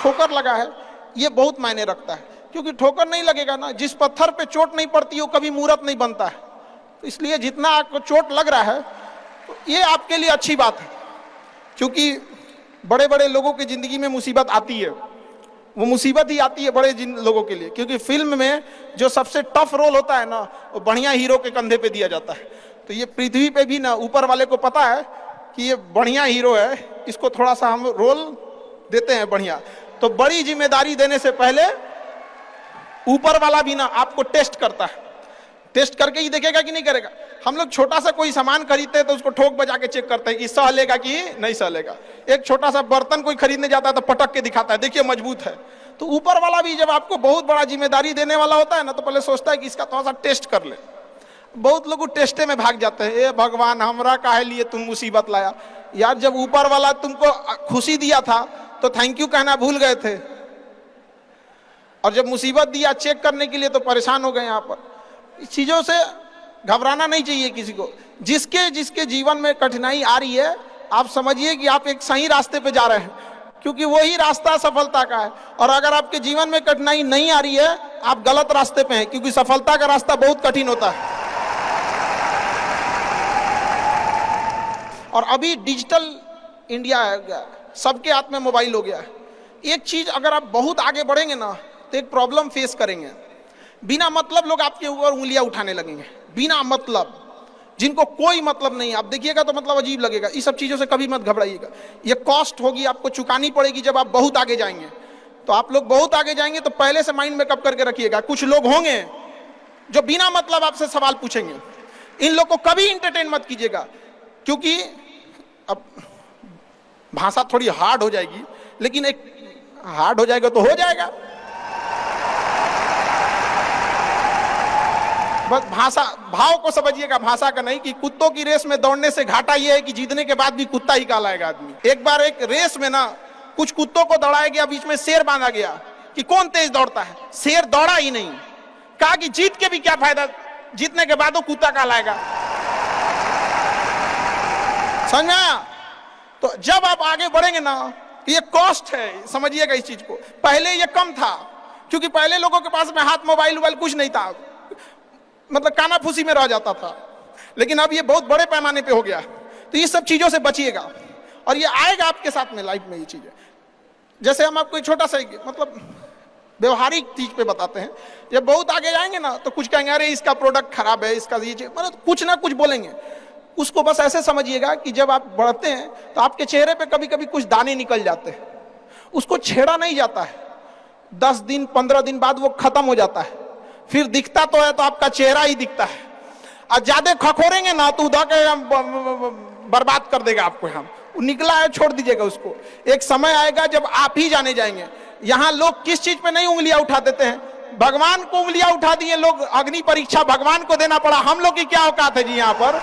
ठोकर लगा है, ये बहुत मायने रखता है, क्योंकि ठोकर नहीं लगेगा ना, जिस पत्थर पे चोट नहीं पड़ती वो कभी मूर्त नहीं बनता है। तो इसलिए जितना आपको चोट लग रहा है तो ये आपके लिए अच्छी बात है, क्योंकि बड़े बड़े लोगों की जिंदगी में मुसीबत आती है, वो मुसीबत ही आती है बड़े जिन लोगों के लिए, क्योंकि फिल्म में जो सबसे टफ रोल होता है ना, वो बढ़िया हीरो के कंधे पे दिया जाता है। तो ये पृथ्वी पे भी ना ऊपर वाले को पता है कि ये बढ़िया हीरो है, इसको थोड़ा सा हम रोल देते हैं बढ़िया। तो बड़ी जिम्मेदारी देने से पहले ऊपर वाला भी ना आपको टेस्ट करता है, टेस्ट करके ही देखेगा कि नहीं करेगा। हम लोग छोटा सा कोई सामान खरीदते हैं तो उसको ठोक बजा के चेक करते हैं कि सह लेगा कि नहीं सह लेगा। एक छोटा सा बर्तन कोई खरीदने जाता है तो पटक के दिखाता है, देखिए मजबूत है। तो ऊपर वाला भी जब आपको बहुत बड़ा जिम्मेदारी देने वाला होता है ना, तो पहले सोचता है कि इसका थोड़ा सा टेस्ट कर ले। बहुत लोग टेस्टे में भाग जाते हैं, ए भगवान हमरा काहे लिए तुम मुसीबत लाया। यार जब ऊपर वाला तुमको खुशी दिया था तो थैंक यू कहना भूल गए थे, और जब मुसीबत दिया चेक करने के लिए तो परेशान हो गए। यहाँ पर इस चीजों से घबराना नहीं चाहिए किसी को। जिसके जिसके जीवन में कठिनाई आ रही है, आप समझिए कि आप एक सही रास्ते पे जा रहे हैं, क्योंकि वही रास्ता सफलता का है। और अगर आपके जीवन में कठिनाई नहीं आ रही है, आप गलत रास्ते पे हैं, क्योंकि सफलता का रास्ता बहुत कठिन होता है। और अभी डिजिटल इंडिया है, सबके हाथ में मोबाइल हो गया है। एक चीज अगर आप बहुत आगे बढ़ेंगे ना, तो एक प्रॉब्लम फेस करेंगे। बिना मतलब लोग आपके ऊपर उंगलियां उठाने लगेंगे, बिना मतलब, जिनको कोई मतलब नहीं। आप देखिएगा तो मतलब अजीब लगेगा। इस सब चीजों से कभी मत घबराइएगा। ये कॉस्ट होगी, आपको चुकानी पड़ेगी जब आप बहुत आगे जाएंगे। तो आप लोग बहुत आगे जाएंगे तो पहले से माइंड मेकअप करके रखिएगा। कुछ लोग होंगे जो बिना मतलब आपसे सवाल पूछेंगे, इन लोग को कभी इंटरटेन मत कीजिएगा, क्योंकि अब भाषा थोड़ी हार्ड हो जाएगी, लेकिन एक हार्ड हो जाएगा तो हो जाएगा। बस भाषा, भाव को समझिएगा, भाषा का नहीं। कि कुत्तों की रेस में दौड़ने से घाटा यह है कि जीतने के बाद भी कुत्ता ही कहलाएगा आदमी। एक बार एक रेस में ना कुछ कुत्तों को दौड़ाया गया, बीच में शेर बांधा गया कि कौन तेज दौड़ता है। शेर दौड़ा ही नहीं, कहा कि जीत के भी क्या फायदा, जीतने के बाद वो कुत्ता कहलाएगा। समझ में आया? तो जब आप आगे बढ़ेंगे ना, ये कॉस्ट है, समझिएगा इस चीज को। पहले ये कम था, क्योंकि पहले लोगों के पास में हाथ मोबाइल वोबाइल कुछ नहीं था, मतलब कानाफूसी में रह जाता था। लेकिन अब ये बहुत बड़े पैमाने पे हो गया। तो ये सब चीजों से बचिएगा, और ये आएगा आपके साथ में लाइफ में ये चीजें। जैसे हम आपको छोटा सा मतलब व्यवहारिक चीज पे बताते हैं। जब बहुत आगे जाएंगे ना, तो कुछ कहेंगे अरे इसका प्रोडक्ट खराब है, इसका ये मतलब कुछ ना कुछ बोलेंगे। उसको बस ऐसे समझिएगा कि जब आप बढ़ते हैं तो आपके चेहरे पे कभी कभी कुछ दाने निकल जाते हैं, उसको छेड़ा नहीं जाता है। 10 दिन 15 दिन बाद वो खत्म हो जाता है, फिर दिखता तो है तो आपका चेहरा ही दिखता है। और ज्यादा खखोरेंगे ना तो उधर के बर्बाद कर देगा आपको। हम निकला है छोड़ दीजिएगा उसको। एक समय आएगा जब आप ही जाने जाएंगे। यहाँ लोग किस चीज पे नहीं उंगलियां उठा देते हैं, भगवान को उंगलियां उठा दिए लोग। अग्नि परीक्षा भगवान को देना पड़ा। हम लोग की क्या औकात है जी यहाँ पर।